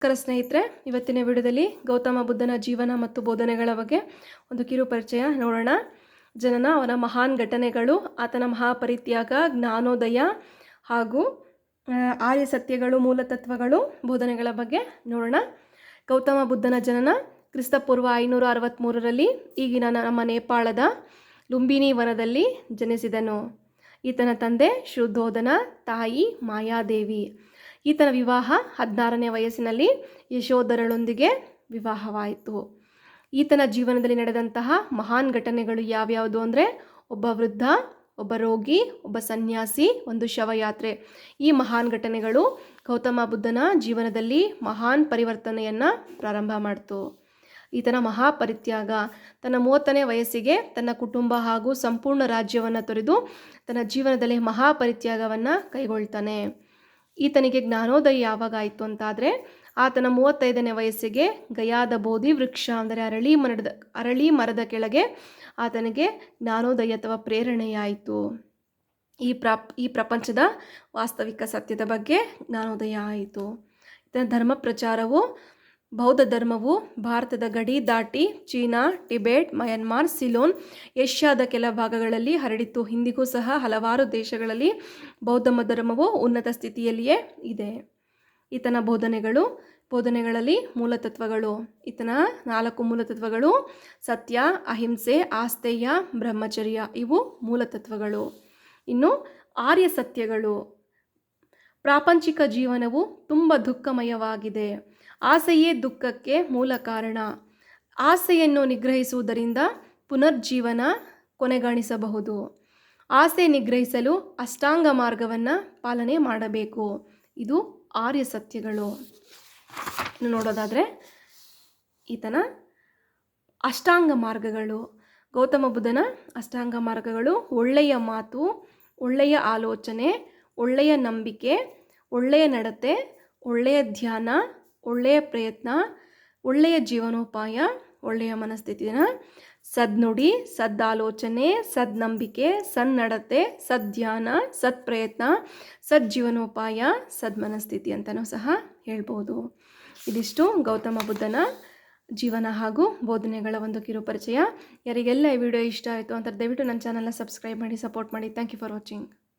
ನಮಸ್ಕಾರ ಸ್ನೇಹಿತರೆ, ಇವತ್ತಿನ ವಿಡಿಯೋದಲ್ಲಿ ಗೌತಮ ಬುದ್ಧನ ಜೀವನ ಮತ್ತು ಬೋಧನೆಗಳ ಬಗ್ಗೆ ಒಂದು ಕಿರು ಪರಿಚಯ ನೋಡೋಣ. ಜನನ, ಅವನ ಮಹಾನ್ ಘಟನೆಗಳು, ಆತನ ಮಹಾಪರಿತ್ಯಾಗ, ಜ್ಞಾನೋದಯ ಹಾಗೂ ಆರ್ಯ ಸತ್ಯಗಳು, ಮೂಲತತ್ವಗಳು, ಬೋಧನೆಗಳ ಬಗ್ಗೆ ನೋಡೋಣ. ಗೌತಮ ಬುದ್ಧನ ಜನನ ಕ್ರಿಸ್ತಪೂರ್ವ 563ರಲ್ಲಿ ಈಗಿನ ನಮ್ಮ ನೇಪಾಳದ ಲುಂಬಿನಿ ವನದಲ್ಲಿ ಜನಿಸಿದನು. ಈತನ ತಂದೆ ಶುದ್ಧೋಧನ, ತಾಯಿ ಮಾಯಾದೇವಿ. ಈತನ ವಿವಾಹ 16ನೇ ವಯಸ್ಸಿನಲ್ಲಿ ಯಶೋಧರಳೊಂದಿಗೆ ವಿವಾಹವಾಯಿತು. ಈತನ ಜೀವನದಲ್ಲಿ ನಡೆದಂತಹ ಮಹಾನ್ ಘಟನೆಗಳು ಯಾವ್ಯಾವುದು ಅಂದರೆ, ಒಬ್ಬ ವೃದ್ಧ, ಒಬ್ಬ ರೋಗಿ, ಒಬ್ಬ ಸನ್ಯಾಸಿ, ಒಂದು ಶವಯಾತ್ರೆ. ಈ ಮಹಾನ್ ಘಟನೆಗಳು ಗೌತಮ ಬುದ್ಧನ ಜೀವನದಲ್ಲಿ ಮಹಾನ್ ಪರಿವರ್ತನೆಯನ್ನು ಪ್ರಾರಂಭ ಮಾಡಿತು. ಈತನ ಮಹಾಪರಿತ್ಯಾಗ, ತನ್ನ 30ನೇ ವಯಸ್ಸಿಗೆ ತನ್ನ ಕುಟುಂಬ ಹಾಗೂ ಸಂಪೂರ್ಣ ರಾಜ್ಯವನ್ನು ತೊರೆದು ತನ್ನ ಜೀವನದಲ್ಲಿ ಮಹಾಪರಿತ್ಯಾಗವನ್ನು ಕೈಗೊಳ್ತಾನೆ. ಈತನಿಗೆ ಜ್ಞಾನೋದಯ ಯಾವಾಗ ಆಯಿತು ಅಂತಾದರೆ, ಆತನ 35ನೇ ವಯಸ್ಸಿಗೆ ಗಯಾದ ಬೋಧಿ ವೃಕ್ಷ ಅಂದರೆ ಅರಳಿ ಮರದ ಕೆಳಗೆ ಆತನಿಗೆ ಜ್ಞಾನೋದಯ ಅಥವಾ ಪ್ರೇರಣೆಯಾಯಿತು. ಈ ಪ್ರಪಂಚದ ವಾಸ್ತವಿಕ ಸತ್ಯದ ಬಗ್ಗೆ ಜ್ಞಾನೋದಯ ಆಯಿತು. ಈತನ ಧರ್ಮ ಪ್ರಚಾರವು, ಬೌದ್ಧ ಧರ್ಮವು ಭಾರತದ ಗಡಿ ದಾಟಿ ಚೀನಾ, ಟಿಬೆಟ್, ಮಯನ್ಮಾರ್, ಸಿಲೋನ್, ಏಷ್ಯಾದ ಕೆಲ ಭಾಗಗಳಲ್ಲಿ ಹರಡಿತು. ಇಂದಿಗೂ ಸಹ ಹಲವಾರು ದೇಶಗಳಲ್ಲಿ ಬೌದ್ಧ ಧರ್ಮವು ಉನ್ನತ ಸ್ಥಿತಿಯಲ್ಲಿಯೇ ಇದೆ. ಈತನ ಬೋಧನೆಗಳಲ್ಲಿ ಮೂಲತತ್ವಗಳು, ಈತನ 4 ಮೂಲತತ್ವಗಳು: ಸತ್ಯ, ಅಹಿಂಸೆ, ಆಸ್ತೇಯ, ಬ್ರಹ್ಮಚರ್ಯ. ಇವು ಮೂಲತತ್ವಗಳು. ಇನ್ನು ಆರ್ಯ ಸತ್ಯಗಳು: ಪ್ರಾಪಂಚಿಕ ಜೀವನವು ತುಂಬ ದುಃಖಮಯವಾಗಿದೆ. ಆಸೆಯೇ ದುಃಖಕ್ಕೆ ಮೂಲ ಕಾರಣ. ಆಸೆಯನ್ನು ನಿಗ್ರಹಿಸುವುದರಿಂದ ಪುನರ್ಜೀವನ ಕೊನೆಗಾಣಿಸಬಹುದು. ಆಸೆ ನಿಗ್ರಹಿಸಲು ಅಷ್ಟಾಂಗ ಮಾರ್ಗವನ್ನು ಪಾಲನೆ ಮಾಡಬೇಕು. ಇದು ಆರ್ಯ ಸತ್ಯಗಳು. ಇನ್ನು ನೋಡೋದಾದರೆ, ಈತನ ಅಷ್ಟಾಂಗ ಮಾರ್ಗಗಳು, ಗೌತಮ ಬುದ್ಧನ ಅಷ್ಟಾಂಗ ಮಾರ್ಗಗಳು: ಒಳ್ಳೆಯ ಮಾತು, ಒಳ್ಳೆಯ ಆಲೋಚನೆ, ಒಳ್ಳೆಯ ನಂಬಿಕೆ, ಒಳ್ಳೆಯ ನಡತೆ, ಒಳ್ಳೆಯ ಧ್ಯಾನ, ಒಳ್ಳೆಯ ಪ್ರಯತ್ನ, ಒಳ್ಳೆಯ ಜೀವನೋಪಾಯ, ಒಳ್ಳೆಯ ಮನಸ್ಥಿತಿನ, ಸದ್ನುಡಿ, ಸದ್ದಾಲೋಚನೆ, ಸದ್ನಂಬಿಕೆ, ಸನ್ನಡತೆ, ಸದ್ಧ್ಯಾನ, ಸತ್ಪ್ರಯತ್ನ, ಸಜ್ಜೀವನೋಪಾಯ, ಸದ್ಮನಸ್ಥಿತಿ ಅಂತಲೂ ಸಹ ಹೇಳ್ಬೋದು. ಇದಿಷ್ಟು ಗೌತಮ ಬುದ್ಧನ ಜೀವನ ಹಾಗೂ ಬೋಧನೆಗಳ ಒಂದು ಕಿರು ಪರಿಚಯ. ಯಾರಿಗೆಲ್ಲ ಈ ವಿಡಿಯೋ ಇಷ್ಟ ಆಯಿತು ಅಂತ ದಯವಿಟ್ಟು ನನ್ನ ಚಾನಲ್ನ ಸಬ್ಸ್ಕ್ರೈಬ್ ಮಾಡಿ, ಸಪೋರ್ಟ್ ಮಾಡಿ. Thank you for watching.